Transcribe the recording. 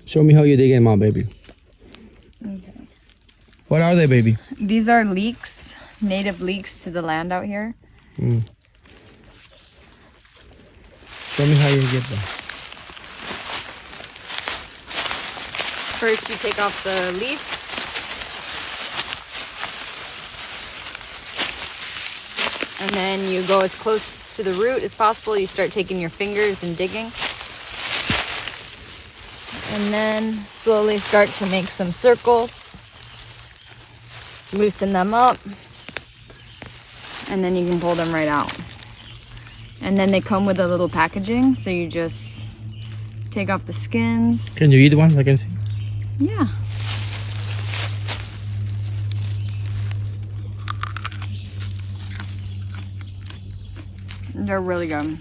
Show me how you dig them out, baby. Okay. What are they, baby? These are leeks, native leeks to the land out here. Mm. Show me how you get them. First, you take off the leaves. And then you go as close to the root as possible. You start taking your fingers and digging. And then slowly start to make some circles. Loosen them up. And then you can pull them right out. And then they come with a little packaging, so you just take off the skins. Can you eat one? I can see. Yeah. They're really good.